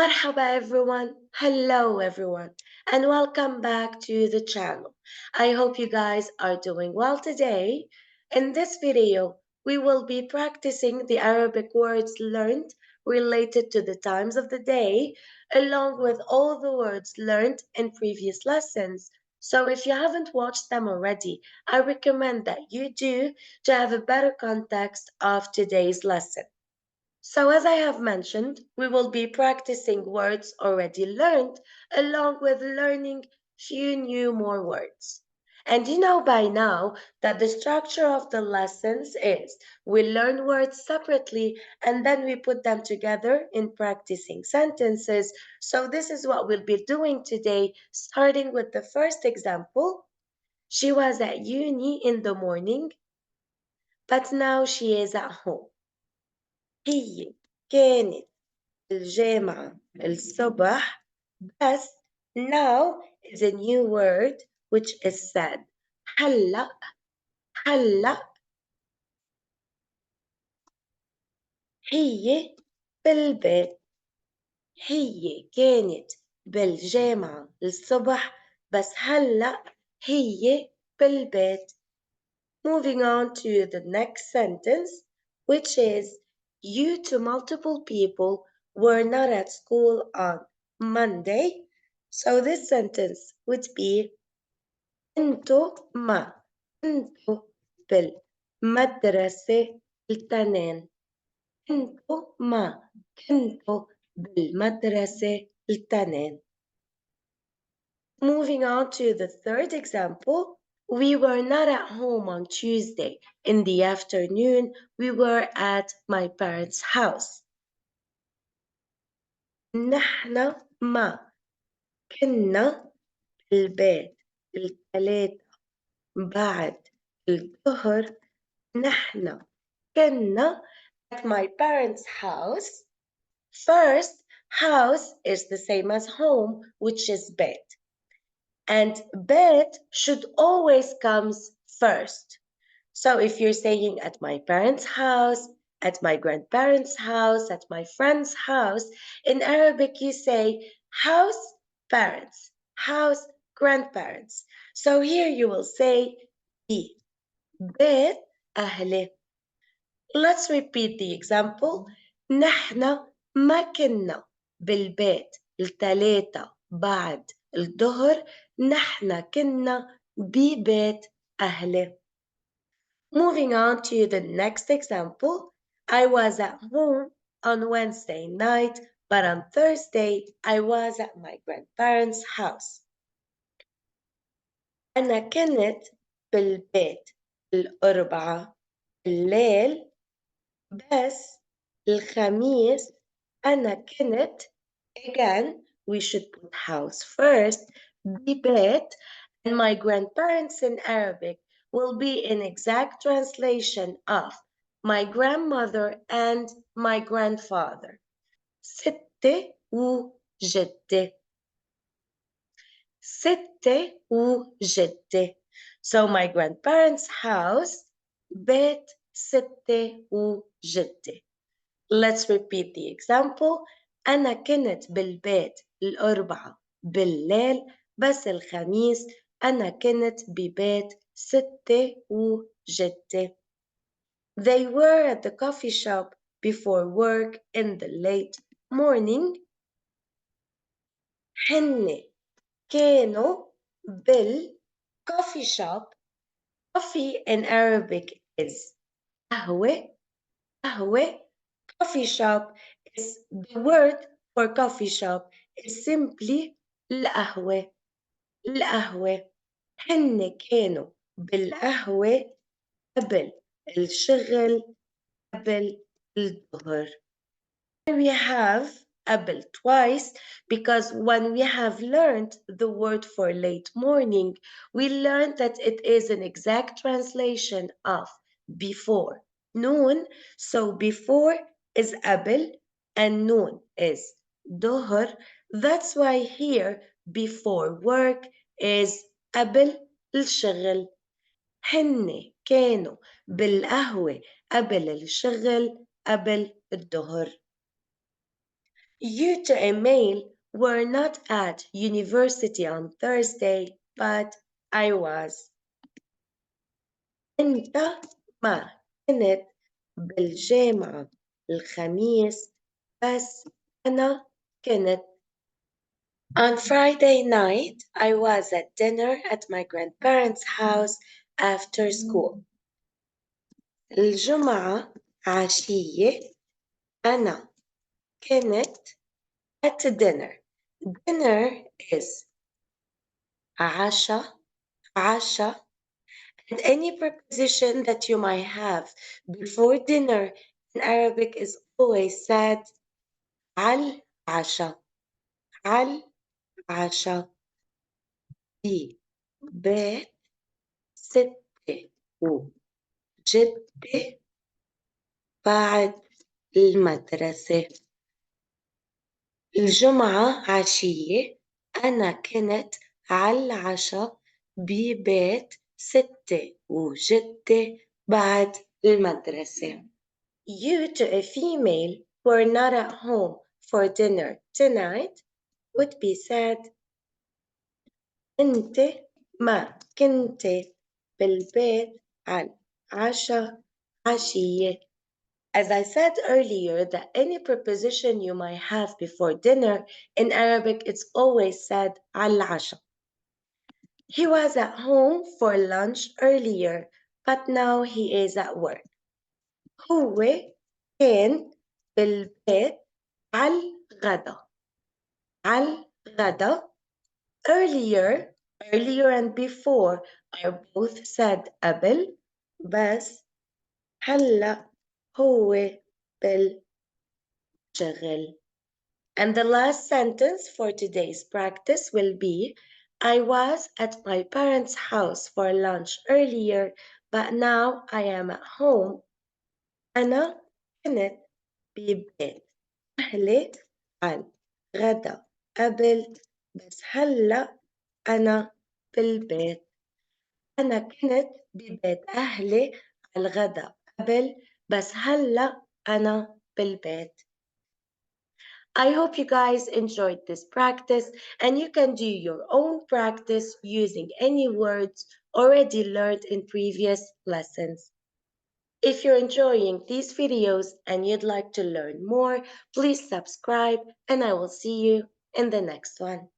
Marhaba everyone. Hello everyone. And welcome back to the channel. I hope you guys are doing well today. In this video, we will be practicing the Arabic words learned related to the times of the day, along with all the words learned in previous lessons. So if you haven't watched them already, I recommend that you do to have a better context of today's lesson. So as I have mentioned, we will be practicing words already learned along with learning few new more words. And you know by now that the structure of the lessons is we learn words separately and then we put them together in practicing sentences. So this is what we'll be doing today, starting with the first example. She was at uni in the morning, but now she is at home. هي كانت الجامعة الصبح بس now is a new word which is said هلأ هلأ هي بالبيت هي كانت بالجامعة الصبح بس هلأ هي بالبيت. Moving on to the next sentence, which is you to multiple people were not at school on Monday. So this sentence would be انتو ما كنتوا بالمدرسة التنين. انتو ما كنتوا بالمدرسة التنين. Moving on to the third example, we were not at home on Tuesday. In the afternoon, we were at my parents' house. نحن ما كنا بالبيت الثلاثة بعد الظهر. نحن كنا at my parents' house. First, house is the same as home, which is bed. And bed should always comes first. So if you're saying at my parents' house, at my grandparents' house, at my friend's house, in Arabic you say house parents, house grandparents. So here you will say بي بيت أهلي. Let's repeat the example. نحن ما كنا بالبيت الثلاثة بعد الظهر. نحن كنا ببيت أهلي. Moving on to the next example. I was at home on Wednesday night, but on Thursday I was at my grandparents' house. أنا كنت بالبيت الأربعة الليل بس الخميس أنا كنت. Again, we should put house first, ببيت, and my grandparents in Arabic will be an exact translation of my grandmother and my grandfather. ستة وجدة. ستة وجدة. So my grandparents' house, بيت ستة وجدة. Let's repeat the example. أنا كنت بالبيت الأربعة بالليل بس الخميس أنا كنت ببيت ستة وجدة. They were at the coffee shop before work in the late morning. هن كانوا بالcoffee shop. Coffee in Arabic is قهوة. قهوة. Coffee shop is the word for coffee shop is simply القهوة. القهوة. هن كانوا بالقهوة قبل الشغل قبل الظهر. We have قبل twice because when we have learned the word for late morning, we learned that it is an exact translation of before. Noon, so before is قبل and noon is ظهر. That's why here before work is قبل الشغل. هن كانوا بالقهوة قبل الشغل قبل الظهر. You to Emil were not at university on Thursday, but I was. أنت ما كنت بالجامعة الخميس بس أنا كنت. On Friday night, I was at dinner at my grandparents' house after school. الجمعة عشية أنا كنت at dinner. Dinner is عشاء عشاء, and any preposition that you might have before dinner in Arabic is always said al asha, al asha, في بيت ستة وجدة بعد المدرسة. الجمعة عشية أنا كنت على العشاء ببيت ستة وجدة بعد المدرسة. You to a female who are not at home for dinner tonight would be said أنت ما كنت بالبيت على عشاء عشية. As I said earlier, that any preposition you might have before dinner in Arabic, it's always said al-asha. He was at home for lunch earlier, but now he is at work. هو كان بالبيت على الغدا. على الغدا. Earlier and before are both said قبل, بس هلا هو بالشغل. And the last sentence for today's practice will be I was at my parents' house for lunch earlier, but now I am at home. أنا كنت ببيت أهلي على غدا قبل, بس هلأ أنا بالبيت. أنا كنت ببيت أهلي على الغدا قبل, بس هلأ أنا بالبيت. I hope you guys enjoyed this practice and you can do your own practice using any words already learned in previous lessons. If you're enjoying these videos and you'd like to learn more, please subscribe and I will see you in the next one.